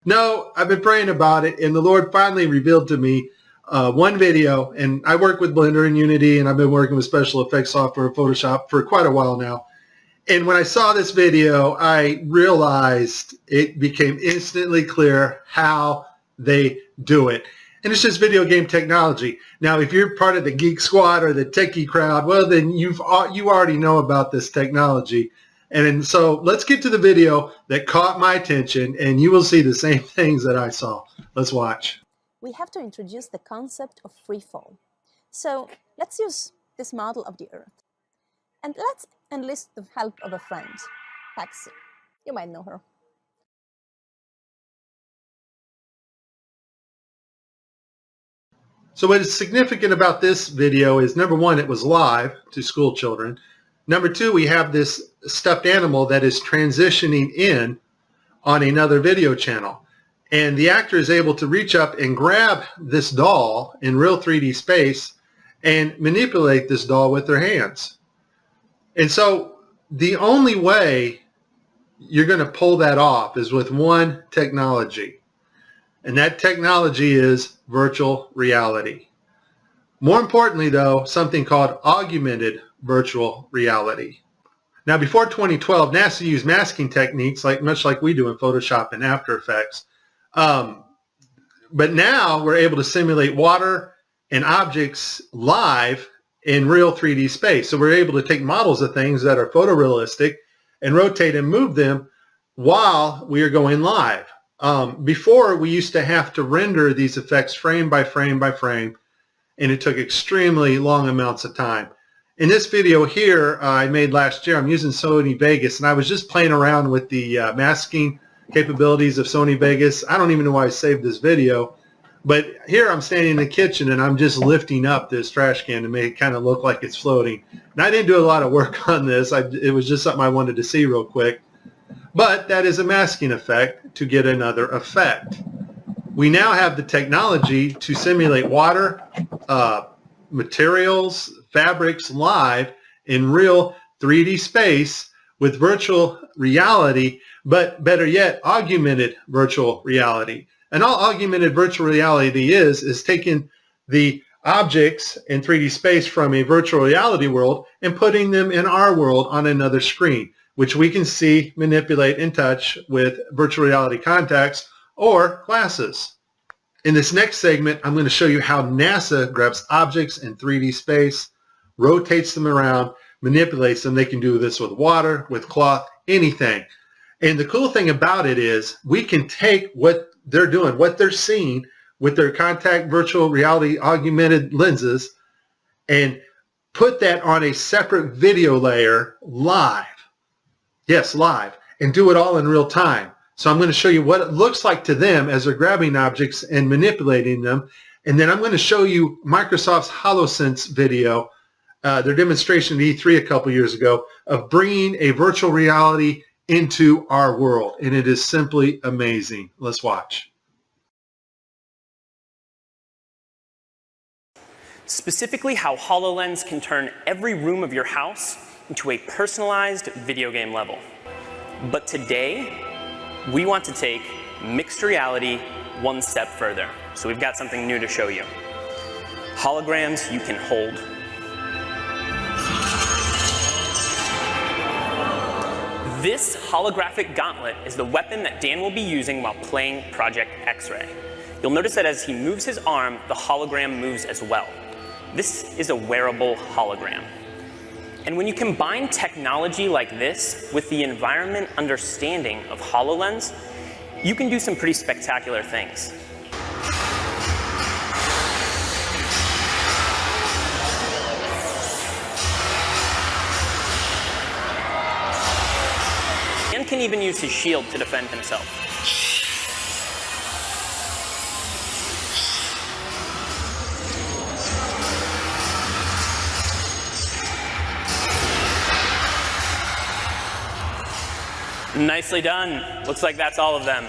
No, I've been praying about it, and the Lord finally revealed to me one video. And I work with Blender and Unity, and I've been working with special effects software and Photoshop for quite a while now. And when I saw this video, I realized it became instantly clear how they do it. And it's just video game technology. Now, if you're part of the geek squad or the techie crowd, well, then you already know about this technology. And so let's get to the video that caught my attention, and you will see the same things that I saw. Let's watch. We have to introduce the concept of free fall. So let's use this model of the Earth. And let's enlist the help of a friend, Paxi. You might know her. So what is significant about this video is, number one, it was live to school children. Number two, we have this stuffed animal that is transitioning in on another video channel. And the actor is able to reach up and grab this doll in real 3D space and manipulate this doll with their hands. And so the only way you're going to pull that off is with one technology. And that technology is virtual reality. More importantly, though, something called augmented virtual reality. Now, before 2012, NASA used masking techniques much like we do in Photoshop and After Effects. But now we're able to simulate water and objects live in real 3D space. So we're able to take models of things that are photorealistic and rotate and move them while we are going live. Before, we used to have to render these effects frame by frame by frame, and it took extremely long amounts of time. In this video here I made last year, I'm using Sony Vegas, and I was just playing around with the masking capabilities of Sony Vegas. I don't even know why I saved this video, but here I'm standing in the kitchen and I'm just lifting up this trash can to make it kind of look like it's floating. And I didn't do a lot of work on this. It was just something I wanted to see real quick. But that is a masking effect to get another effect. We now have the technology to simulate water, materials, fabrics live in real 3D space with virtual reality, but better yet, augmented virtual reality. And all augmented virtual reality is taking the objects in 3D space from a virtual reality world and putting them in our world on another screen, which we can see, manipulate, and touch with virtual reality contacts or glasses. In this next segment, I'm going to show you how NASA grabs objects in 3D space, rotates them around, manipulates them. They can do this with water, with cloth, anything. And the cool thing about it is we can take what they're doing, what they're seeing with their contact virtual reality augmented lenses, and put that on a separate video layer live. Yes, live, and do it all in real time. So I'm going to show you what it looks like to them as they're grabbing objects and manipulating them. And then I'm going to show you Microsoft's HoloSense video, their demonstration at E3 a couple years ago, of bringing a virtual reality into our world. And it is simply amazing. Let's watch. Specifically, how HoloLens can turn every room of your house into a personalized video game level. But today, we want to take mixed reality one step further. So we've got something new to show you. Holograms you can hold. This holographic gauntlet is the weapon that Dan will be using while playing Project X-Ray. You'll notice that as he moves his arm, the hologram moves as well. This is a wearable hologram. And when you combine technology like this with the environment understanding of HoloLens, you can do some pretty spectacular things. Dan can even use his shield to defend himself. Nicely done. Looks like that's all of them.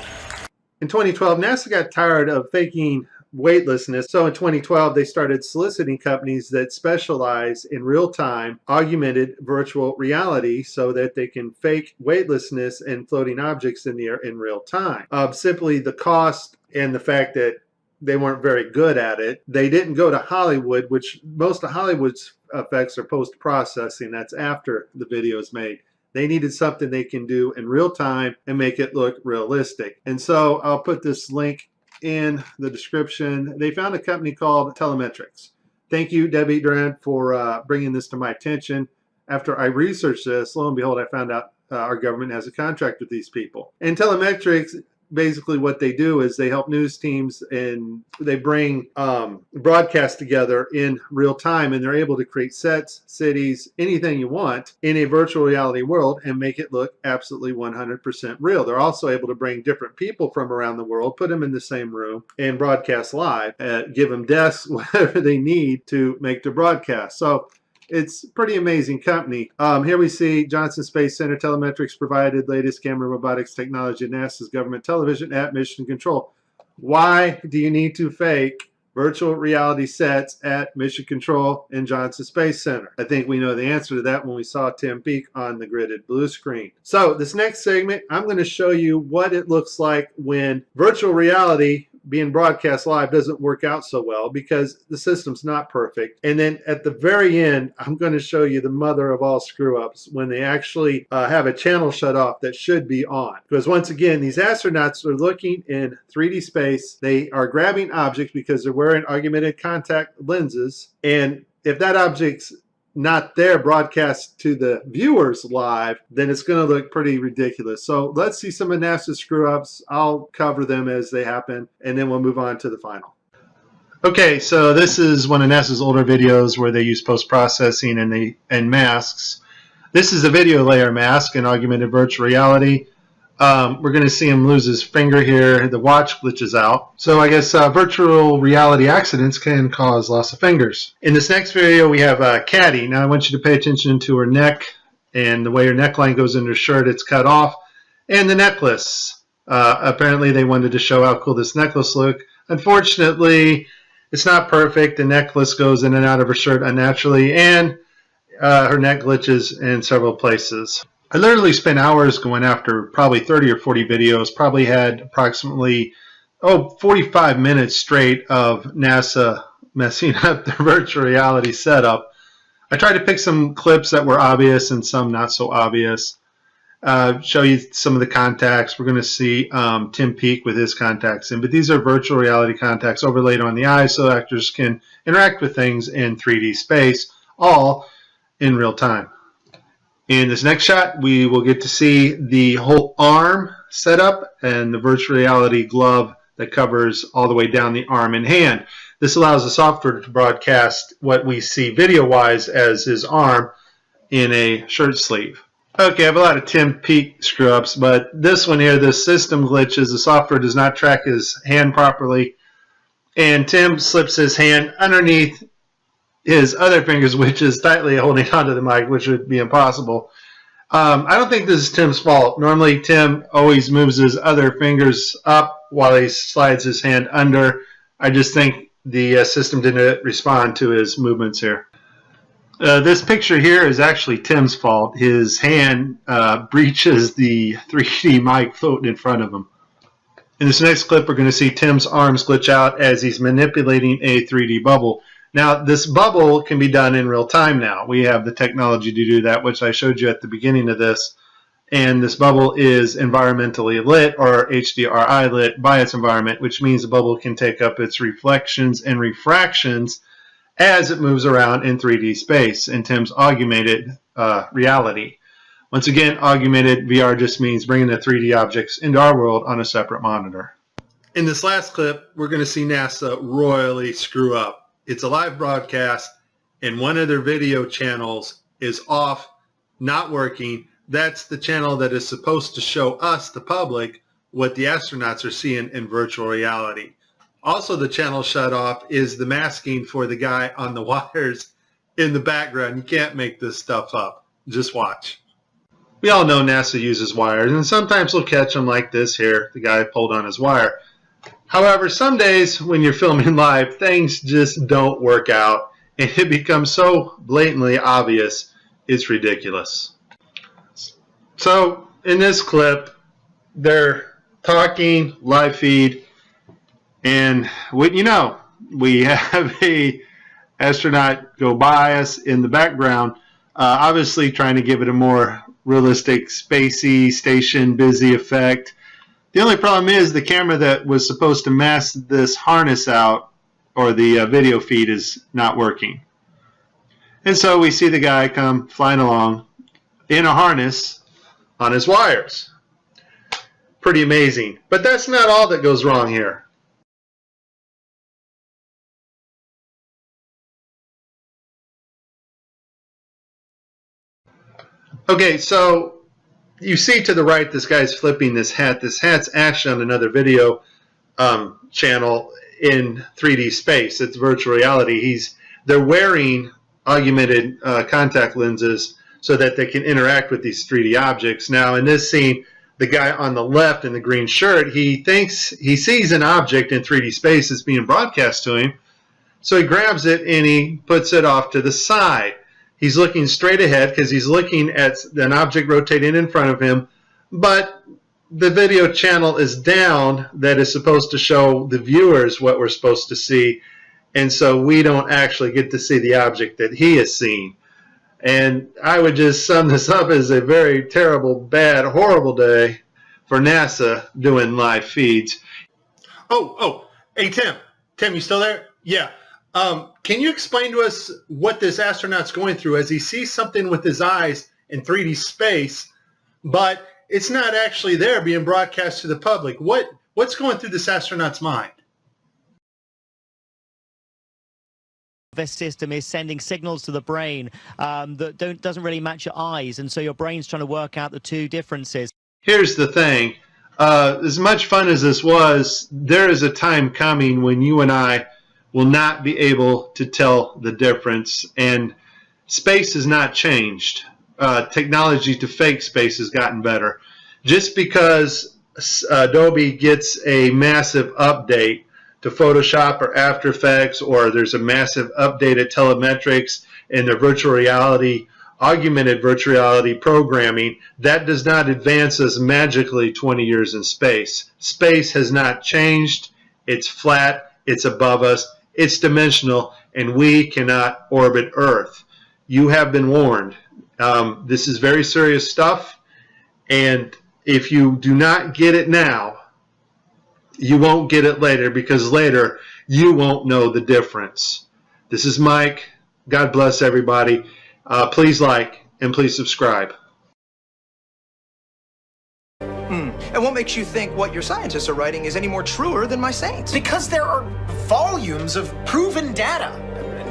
In 2012, NASA got tired of faking weightlessness. So in 2012, they started soliciting companies that specialize in real-time augmented virtual reality so that they can fake weightlessness and floating objects in the air in real time. Simply the cost and the fact that they weren't very good at it. They didn't go to Hollywood, which most of Hollywood's effects are post-processing. That's after the video is made. They needed something they can do in real time and make it look realistic. And so I'll put this link in the description. They found a company called Telemetrics. Thank you, Debbie Durant, for bringing this to my attention. After I researched this, lo and behold, I found out our government has a contract with these people. And Telemetrics, basically what they do is they help news teams and they bring broadcasts together in real time, and they're able to create sets, cities, anything you want in a virtual reality world and make it look absolutely 100% real. They're also able to bring different people from around the world, put them in the same room and broadcast live, give them desks, whatever they need to make the broadcast. So it's a pretty amazing company. Here we see Johnson Space Center Telemetrics provided latest camera robotics technology at NASA's government television at Mission Control. Why do you need to fake virtual reality sets at Mission Control and Johnson Space Center? I think we know the answer to that when we saw Tim Peake on the gridded blue screen. So this next segment, I'm going to show you what it looks like when virtual reality being broadcast live doesn't work out so well because the system's not perfect. And then at the very end, I'm going to show you the mother of all screw-ups when they actually have a channel shut off that should be on. Because once again, these astronauts are looking in 3D space. They are grabbing objects because they're wearing augmented contact lenses. And if that object's not there broadcast to the viewers live, then it's going to look pretty ridiculous. So let's see some of NASA's screw-ups. I'll cover them as they happen, and then we'll move on to the final. Okay, so this is one of NASA's older videos where they use post-processing and masks. This is a video layer mask in augmented virtual reality. We're going to see him lose his finger here. The watch glitches out. So I guess virtual reality accidents can cause loss of fingers. In this next video, we have Caddy. Now I want you to pay attention to her neck and the way her neckline goes into her shirt. It's cut off. And the necklace. Apparently they wanted to show how cool this necklace looked. Unfortunately, it's not perfect. The necklace goes in and out of her shirt unnaturally, and her neck glitches in several places. I literally spent hours going after probably 30 or 40 videos, probably had approximately 45 minutes straight of NASA messing up their virtual reality setup. I tried to pick some clips that were obvious and some not so obvious. Show you some of the contacts. We're going to see Tim Peake with his contacts in, but these are virtual reality contacts overlaid on the eyes so actors can interact with things in 3D space, all in real time. In this next shot, we will get to see the whole arm setup and the virtual reality glove that covers all the way down the arm and hand. This allows the software to broadcast what we see video-wise as his arm in a shirt sleeve. Okay, I have a lot of Tim Peake screw-ups, but this one here, the system glitches. The software does not track his hand properly, and Tim slips his hand underneath his other fingers, which is tightly holding onto the mic, which would be impossible. I don't think this is Tim's fault. Normally, Tim always moves his other fingers up while he slides his hand under. I just think the system didn't respond to his movements here. This picture here is actually Tim's fault. His hand breaches the 3D mic floating in front of him. In this next clip, we're going to see Tim's arms glitch out as he's manipulating a 3D bubble. Now, this bubble can be done in real time now. We have the technology to do that, which I showed you at the beginning of this. And this bubble is environmentally lit, or HDRI lit, by its environment, which means the bubble can take up its reflections and refractions as it moves around in 3D space in Tim's augmented reality. Once again, augmented VR just means bringing the 3D objects into our world on a separate monitor. In this last clip, we're going to see NASA royally screw up. It's a live broadcast, and one of their video channels is off, not working. That's the channel that is supposed to show us, the public, what the astronauts are seeing in virtual reality. Also, the channel shut off is the masking for the guy on the wires in the background. You can't make this stuff up. Just watch. We all know NASA uses wires, and sometimes we'll catch them like this here. The guy pulled on his wire. However, some days when you're filming live, things just don't work out, and it becomes so blatantly obvious, it's ridiculous. So in this clip, they're talking live feed, and wouldn't you know, we have a astronaut go by us in the background, obviously trying to give it a more realistic, spacey, station busy effect. The only problem is the camera that was supposed to mask this harness out, or the video feed, is not working. And so we see the guy come flying along in a harness on his wires. Pretty amazing. But that's not all that goes wrong here. Okay, so you see to the right, this guy's flipping this hat. This hat's actually on another video channel in 3D space. It's virtual reality. They're wearing augmented contact lenses so that they can interact with these 3D objects. Now, in this scene, the guy on the left in the green shirt, he thinks he sees an object in 3D space that's being broadcast to him. So he grabs it and he puts it off to the side. He's looking straight ahead because he's looking at an object rotating in front of him, but the video channel is down that is supposed to show the viewers what we're supposed to see, and so we don't actually get to see the object that he is seeing. And I would just sum this up as a very terrible, bad, horrible day for NASA doing live feeds. Hey, Tim, you still there? Yeah. Can you explain to us what this astronaut's going through as he sees something with his eyes in 3D space, but it's not actually there being broadcast to the public? What's going through this astronaut's mind? This system is sending signals to the brain that doesn't really match your eyes, and so your brain's trying to work out the two differences. Here's the thing. As much fun as this was, there is a time coming when you and I will not be able to tell the difference, and space has not changed. Technology to fake space has gotten better. Just because Adobe gets a massive update to Photoshop or After Effects, or there's a massive update at telemetrics and their virtual reality, augmented virtual reality programming, that does not advance us magically 20 years in space. Space has not changed. It's flat. It's above us. It's dimensional, and we cannot orbit Earth. You have been warned. This is very serious stuff, and if you do not get it now, you won't get it later, because later you won't know the difference. This is Mike. God bless everybody. Please like and please subscribe. And what makes you think what your scientists are writing is any more truer than my saints? Because there are volumes of proven data,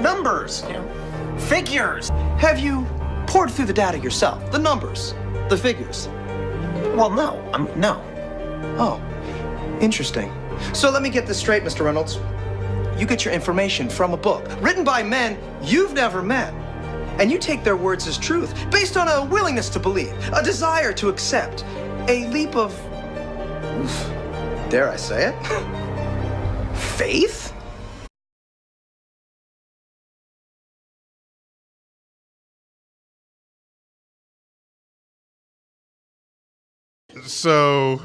numbers, figures. Have you poured through the data yourself? The numbers, the figures? Well, no, no. Oh, interesting. So let me get this straight, Mr. Reynolds. You get your information from a book written by men you've never met, and you take their words as truth based on a willingness to believe, a desire to accept, a leap of, dare I say it, faith? So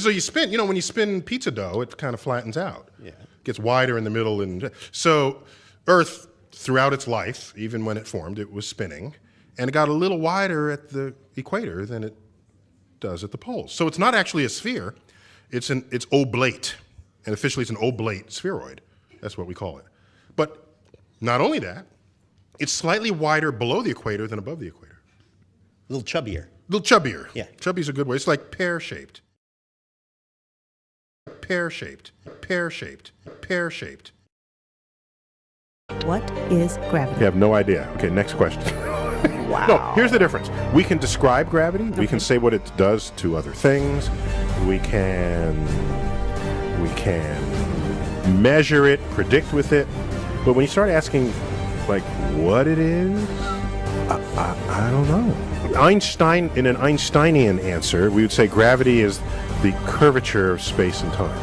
you spin, when you spin pizza dough, it kind of flattens out. Yeah. Gets wider in the middle. And so Earth, throughout its life, even when it formed, it was spinning. And it got a little wider at the equator than it does at the poles. So it's not actually a sphere. It's oblate. And officially it's an oblate spheroid. That's what we call it. But not only that, it's slightly wider below the equator than above the equator. A little chubbier. A little chubbier. Yeah. Chubby's a good way. It's like pear-shaped. Pear-shaped. Pear-shaped. Pear-shaped. What is gravity? You have no idea. Okay, next question. Wow. No, here's the difference. We can describe gravity. Okay. We can say what it does to other things. We can measure it, predict with it. But when you start asking, like, what it is, I don't know. Einstein, in an Einsteinian answer, we would say gravity is the curvature of space and time.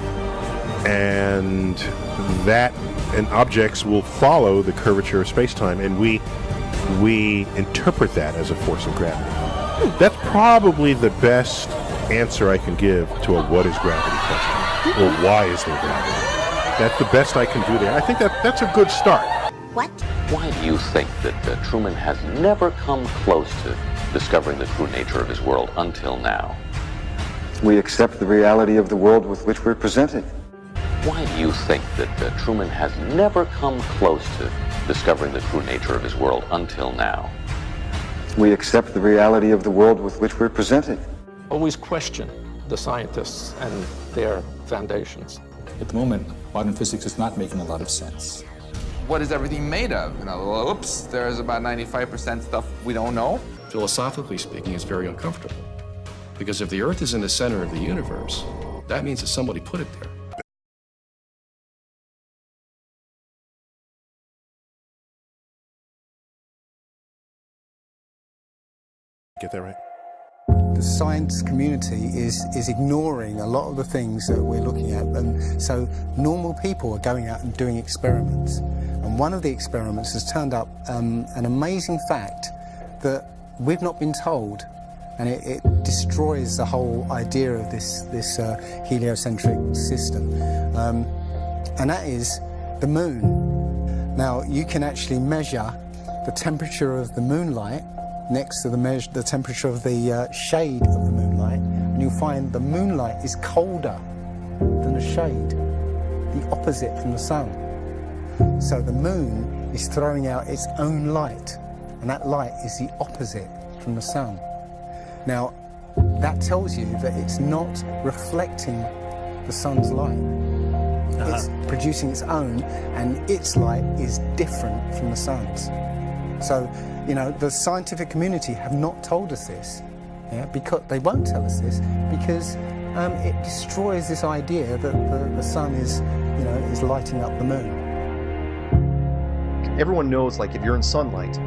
And objects will follow the curvature of space-time, and we interpret that as a force of gravity. That's probably the best answer I can give to a what is gravity question, or why is there gravity. That's the best I can do there. I think that's a good start. What? Why do you think that Truman has never come close to discovering the true nature of his world until now? We accept the reality of the world with which we're presented. Why do you think that Truman has never come close to discovering the true nature of his world until now? We accept the reality of the world with which we're presented. Always question the scientists and their foundations. At the moment, modern physics is not making a lot of sense. What is everything made of? Well, oops, there's about 95% stuff we don't know. Philosophically speaking, it's very uncomfortable. Because if the Earth is in the center of the universe, that means that somebody put it there. Get that right? The science community is ignoring a lot of the things that we're looking at, and so normal people are going out and doing experiments. And one of the experiments has turned up an amazing fact that we've not been told, and it destroys the whole idea of this heliocentric system, and that is the moon. Now, you can actually measure the temperature of the moonlight next to the temperature of the shade of the moonlight, and you'll find the moonlight is colder than the shade, the opposite from the sun. So the moon is throwing out its own light, and that light is the opposite from the sun. Now, that tells you that it's not reflecting the sun's light. It's producing its own, and its light is different from the sun's. So, you know, the scientific community have not told us this, because they won't tell us this, because it destroys this idea that the sun is, is lighting up the moon. Everyone knows, like, if you're in sunlight,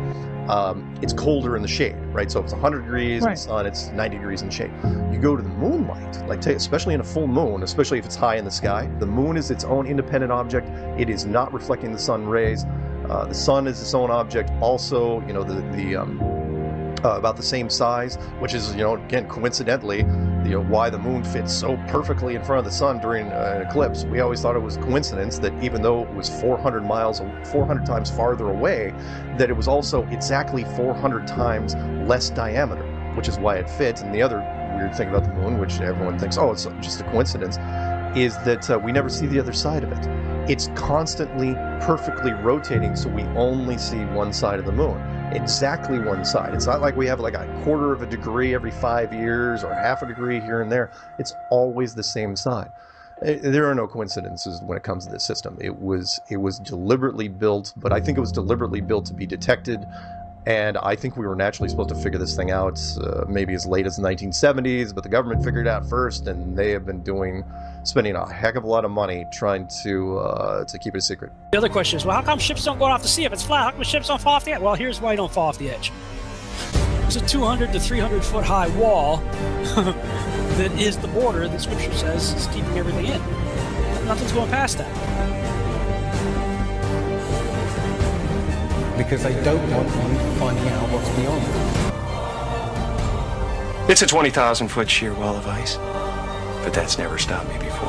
it's colder in the shade, right? So if it's 100 degrees in the sun, it's 90 degrees in the shade. You go to the moonlight, like especially in a full moon, especially if it's high in the sky, the moon is its own independent object. It is not reflecting the sun rays. The sun is its own object, also, about the same size, which is, again, coincidentally, why the moon fits so perfectly in front of the sun during an eclipse. We always thought it was coincidence that even though it was 400 times farther away, that it was also exactly 400 times less diameter, which is why it fits. And the other weird thing about the moon, which everyone thinks, oh, it's just a coincidence, is that we never see the other side of it. It's constantly perfectly rotating, so we only see one side of the moon. Exactly one side. It's not like we have like a quarter of a degree every 5 years or half a degree here and there. It's always the same side. There are no coincidences when it comes to this system. It was deliberately built, but I think it was deliberately built to be detected. And I think we were naturally supposed to figure this thing out maybe as late as the 1970s, but the government figured it out first, and they have been spending a heck of a lot of money trying to keep it a secret. The other question is, well, how come ships don't go off the sea if it's flat? How come ships don't fall off the edge? Well, here's why you don't fall off the edge. There's a 200 to 300 foot high wall that is the border that Scripture says is keeping everything in. Nothing's going past that. Because they don't want you finding out what's beyond. It's a 20,000 foot sheer wall of ice, but that's never stopped me before.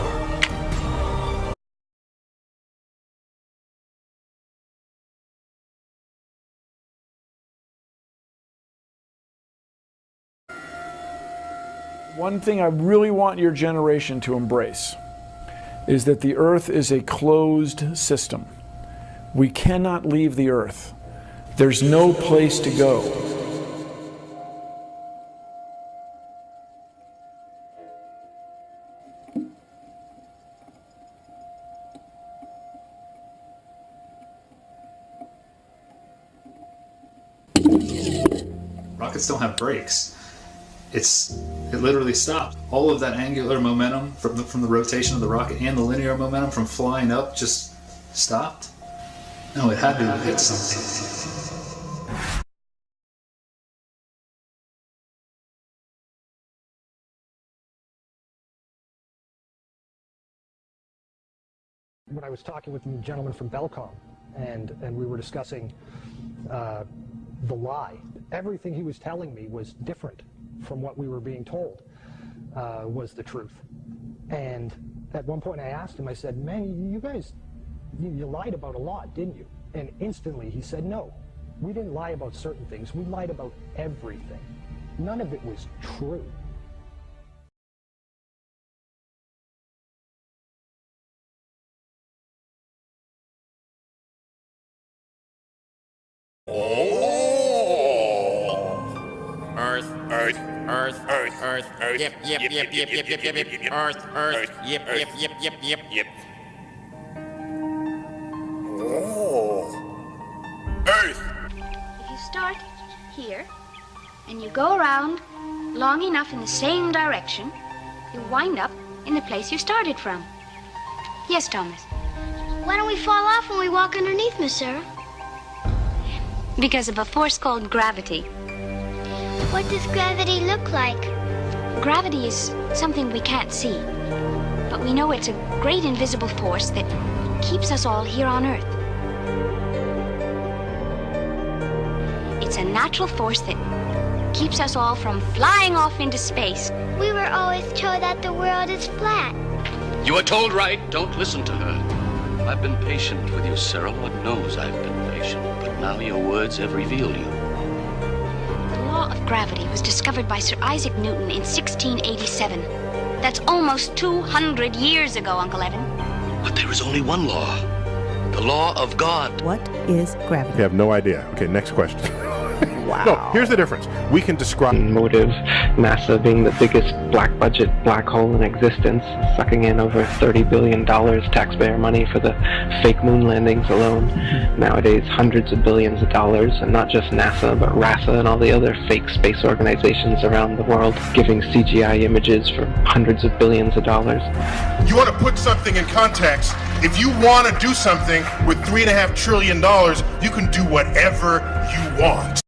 One thing I really want your generation to embrace is that the Earth is a closed system. We cannot leave the Earth. There's no place to go. Rockets don't have brakes. It literally stopped. All of that angular momentum from the rotation of the rocket and the linear momentum from flying up just stopped. No, it had to hit something. when I was talking with the gentleman from Belcom, and we were discussing the lie. Everything he was telling me was different from what we were being told was the truth. And at one point I asked him, I said, man, you guys, you lied about a lot, didn't you? And instantly he said, no, we didn't lie about certain things. We lied about everything. None of it was true. Earth, Earth, Earth, Earth, Earth, Earth, yep, yep, yep, yep, yep, yep, yep, yep, Earth, Earth, yep, yep, yep, yep, yep, yep. Earth. If you start here and you go around long enough in the same direction, you'll wind up in the place you started from. Yes, Thomas. Why don't we fall off when we walk underneath, Miss Sarah? Because of a force called gravity. What does gravity look like? Gravity is something we can't see, but we know it's a great invisible force that keeps us all here on Earth. It's a natural force that keeps us all from flying off into space. We were always told that the world is flat. You were told right. Don't listen to her. I've been patient with you, Sarah. Lord knows I've been patient. But now your words have revealed you. The law of gravity was discovered by Sir Isaac Newton in 1687. That's almost 200 years ago, Uncle Evan. But there is only one law. The law of God. What is gravity? You have no idea. Okay, next question. Wow. No, here's the difference. We can describe motive, NASA being the biggest black budget black hole in existence, sucking in over $30 billion taxpayer money for the fake moon landings alone. Nowadays, hundreds of billions of dollars, and not just NASA, but RASA and all the other fake space organizations around the world, giving CGI images for hundreds of billions of dollars. You want to put something in context. If you want to do something with $3.5 trillion, you can do whatever you want.